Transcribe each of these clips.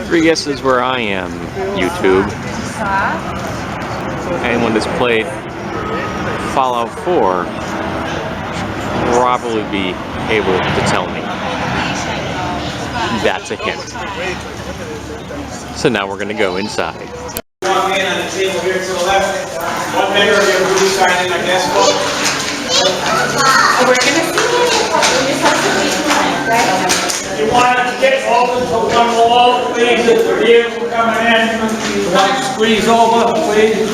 Three guesses where I am, YouTube. Anyone that's played Fallout 4 probably be able to tell me. That's a hint. So now we're gonna go inside. Walk in on the table here to the left. What member of your group signed in, I guess, book? We're gonna see. You want to get over to one wall, please, if the vehicle coming in. You want to squeeze over, please.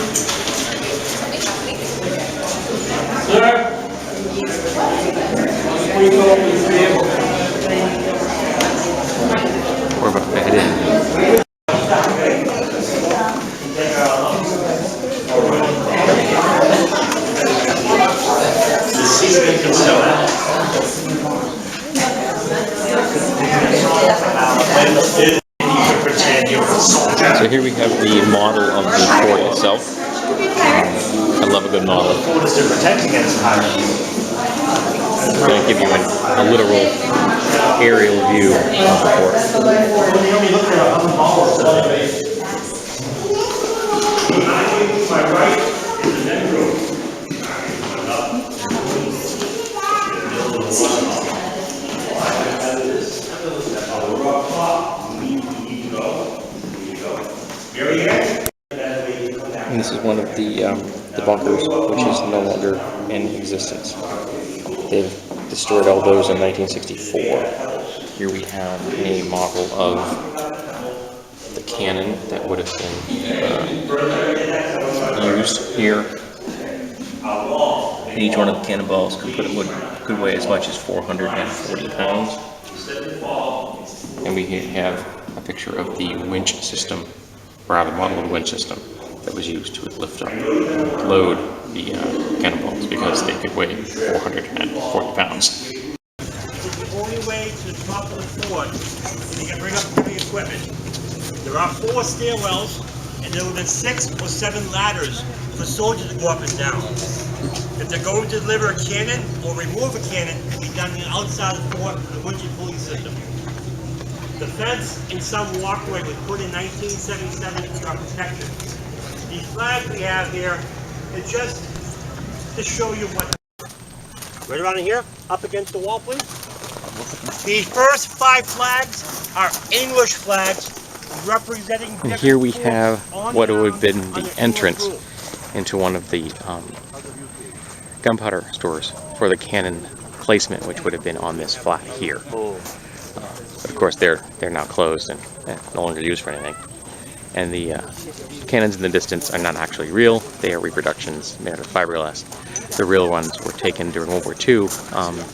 Sir? Squeeze over the vehicle. We're about to head in. So here we have the model of the fort itself. I love a good model. I'm going to give you a literal aerial view of the fort. And this is one of the bunkers, which is no longer in existence. They've destroyed all those in 1964. Here we have a model of the cannon that would have been used here. And each one of the cannonballs could weigh as much as 440 pounds. And we have a picture of the winch system, or rather model of the winch system that was used to lift up, load the cannonballs because they could weigh 440 pounds. The only way to the top of the fort is to bring up heavy equipment. There are 4 stairwells, and there will be 6 or 7 ladders for soldiers to go up and down. If they're going to deliver a cannon or remove a cannon, it will be done outside the fort with the winch and pulley system. The fence in some walkway was put in 1977 for our protection. The flag we have here is just to show you what. Right around here, up against the wall, please. The first 5 flags are English flags representing. And here we have what would have been the entrance into one of the gunpowder stores for the cannon placement, which would have been on this flat here. But of course, they're now closed and no longer used for anything. And the cannons in the distance are not actually real. They are reproductions made out of fiberglass. The real ones were taken during World War II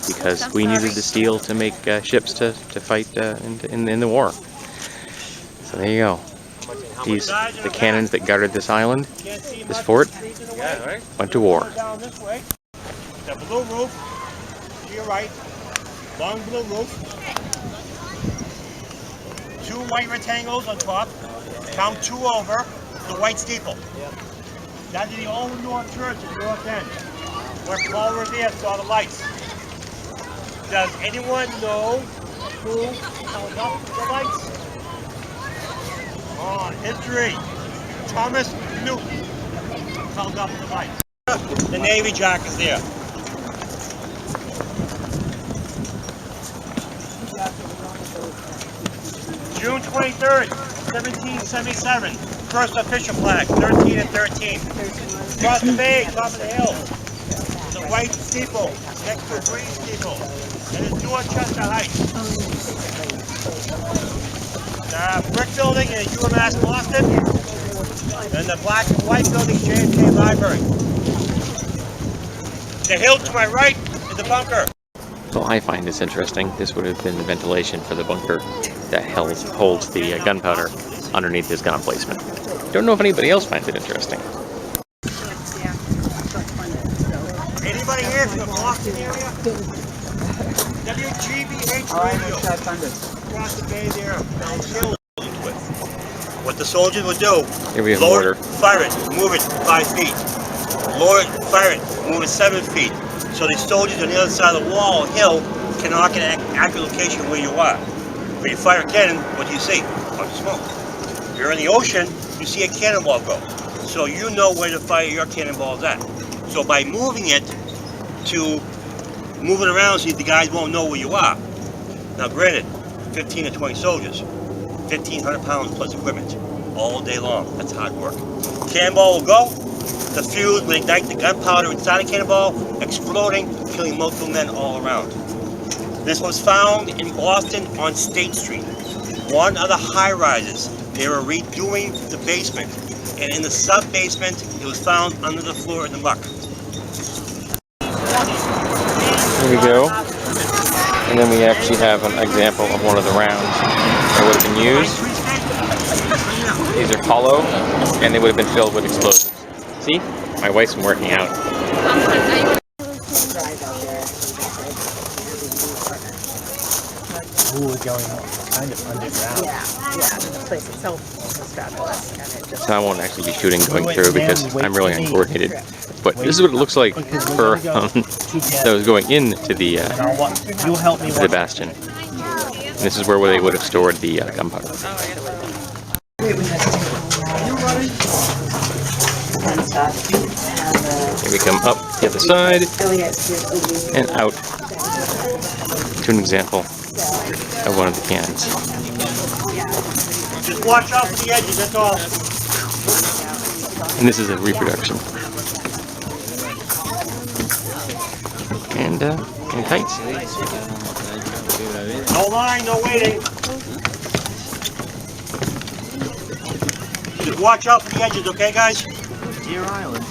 because we needed the steel to make ships to fight in the war. So there you go. The cannons that guarded this island, this fort, went to war. The blue roof, to your right, long blue roof. 2 white rectangles on top, count 2 over, the white steeple. That's the old North Church at the North End, where Paul Revere saw the lights. Does anyone know who held up the lights? Oh, history. Thomas Newton held up the lights. The Navy Jack is there. June 23rd, 1777, first official flag, 13 and 13. Across the bay, top of the hill, the white steeple, next to a green steeple, and it's Dorchester Heights. The brick building in UMass Boston, and the black and white building, JFK Library. The hill to my right is the bunker. So I find this interesting. This would have been the ventilation for the bunker that holds the gunpowder underneath this gun emplacement. Don't know if anybody else finds it interesting. Anybody here from the Boston area? WGBH radio. Across the bay there, downhill. What the soldiers would do, Here we have lower mortar. it, fire it, move it 5 feet. Lower it, fire it, move it 7 feet. So the soldiers on the other side of the wall, hill, cannot get an accurate location where you are. When you fire a cannon, what do you see? A bunch of smoke. If you're in the ocean, you see a cannonball go. So you know where to fire your cannonballs at. So by moving it to moving around so the guys won't know where you are. Now granted, 15 to 20 soldiers, 1,500 pounds plus equipment, all day long. That's hard work. Cannonball will go, the fuse will ignite the gunpowder inside the cannonball, exploding, killing multiple men all around. This was found in Boston on State Street, one of the high-rises. They were redoing the basement, and in the sub-basement, it was found under the floor in the muck. Here we go. And then we actually have an example of one of the rounds that would have been used. These are hollow, and they would have been filled with explosives. See? My wife's been working out. Ooh, we're going kind of underground. Yeah, the place itself was fabulous. And it just So I won't actually be shooting going through because I'm really uncoordinated. But this is what it looks like for that was going into the You'll help me the bastion. And this is where they would have stored the gunpowder. Here we come up the other side and out to an example of one of the cannons. Just watch out for the edges, that's all. And this is a reproduction. And tights. No line, no waiting. Just watch out for the edges, okay, guys? Deer Island.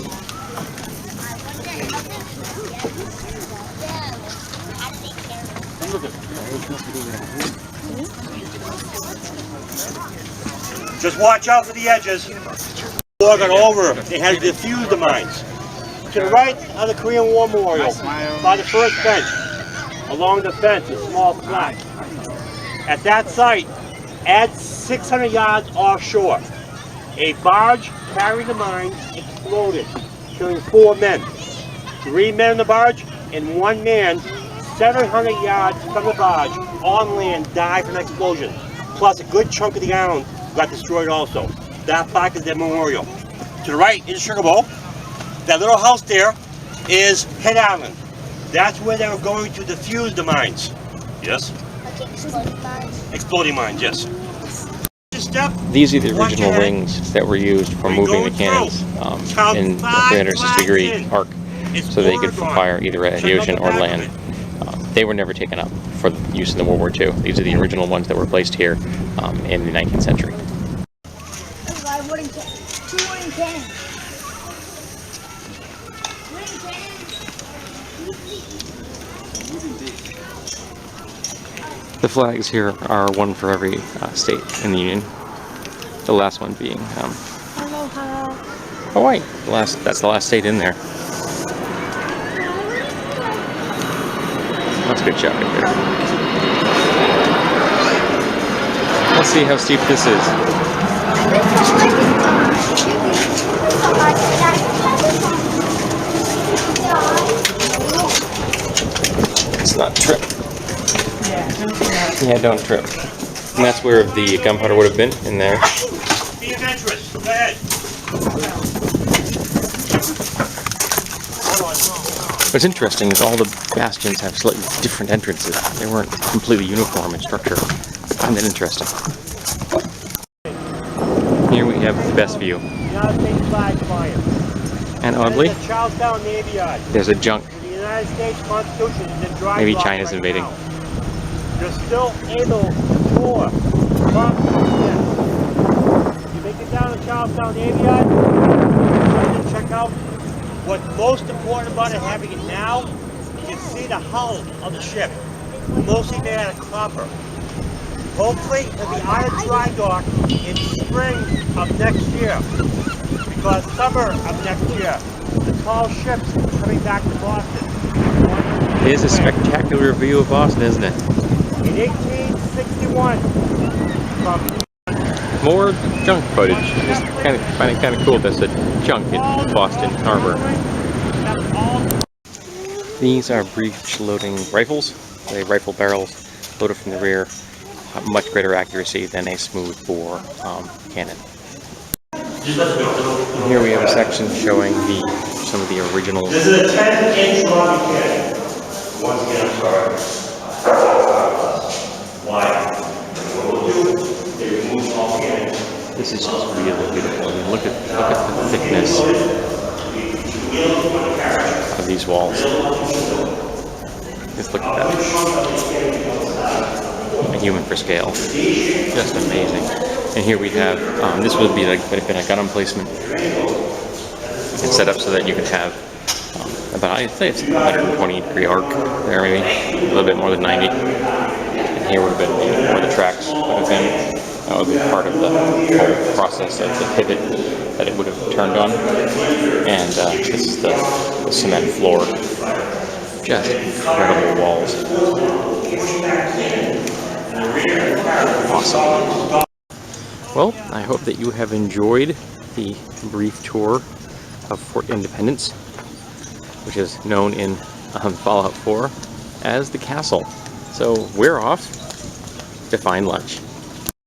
Just watch out for the edges. War got over. They had to defuse the mines. To the right of the Korean War Memorial, by the first bench, along the fence, a small plaque. At that site, at 600 yards offshore, a barge carrying the mines exploded, killing 4 men. 3 men in the barge and 1 man 700 yards from the barge on land died from an explosion. Plus a good chunk of the island got destroyed also. That plaque is their memorial. To the right is Sugar Bowl. That little house there is Head Island. That's where they were going to defuse the mines. Yes? Exploding mines, yes. Step. These are the original rings that were used for moving the cannons in the 360-degree arc, so they could fire either at the ocean or land. They were never taken up for use in the World War II. These are the original ones that were placed here in the 19th century. Two wooden cannons. Wooden cannons. The flags here are one for every state in the Union. The last one being Hawaii. That's the last state in there. That's a good shot right there. Let's see how steep this is. It's not trip. Yeah, don't trip. And that's where the gunpowder would have been, in there. Be adventurous. Go ahead. What's interesting is all the bastions have slightly different entrances. They weren't completely uniform in structure. I find that interesting. Here we have the best view. United States flag flying. And oddly, There's a Charlestown Navy Yard. there's a junk. The United States Constitution is in dry Maybe dock China's right invading. now. You're still able to tour. You make it down to Charlestown Navy Yard, you can check out what's most important about it, having it now, you can see the hull of the ship, mostly made out of copper. Hopefully it'll be out of dry dock in spring of next year, because summer of next year, the tall ships coming back to Boston. It is a spectacular view of Boston, isn't it? In 1861, from More junk footage. Just find it kind of cool. That's a junk in Boston Harbor. These are breech loading rifles. They rifle barrels loaded from the rear, much greater accuracy than a smooth bore cannon. And here we have a section showing some of the original. This is a 10-inch Robbie cannon. Once again, I'm sorry. Why? What we'll do, they remove all cannons. This is just really beautiful. I mean, look at the thickness of these walls. Just look at that. A human for scale. Just amazing. And here we have, this would be like, would have been a gun emplacement. You can set up so that you can have about, I'd say it's 120-degree arc there, maybe a little bit more than 90. And here would have been where the tracks would have been. That would be part of the whole process of the pivot that it would have turned on. And this is the cement floor. Just incredible walls. Awesome. Well, I hope that you have enjoyed the brief tour of Fort Independence, which is known in Fallout 4 as the castle. So we're off to find lunch.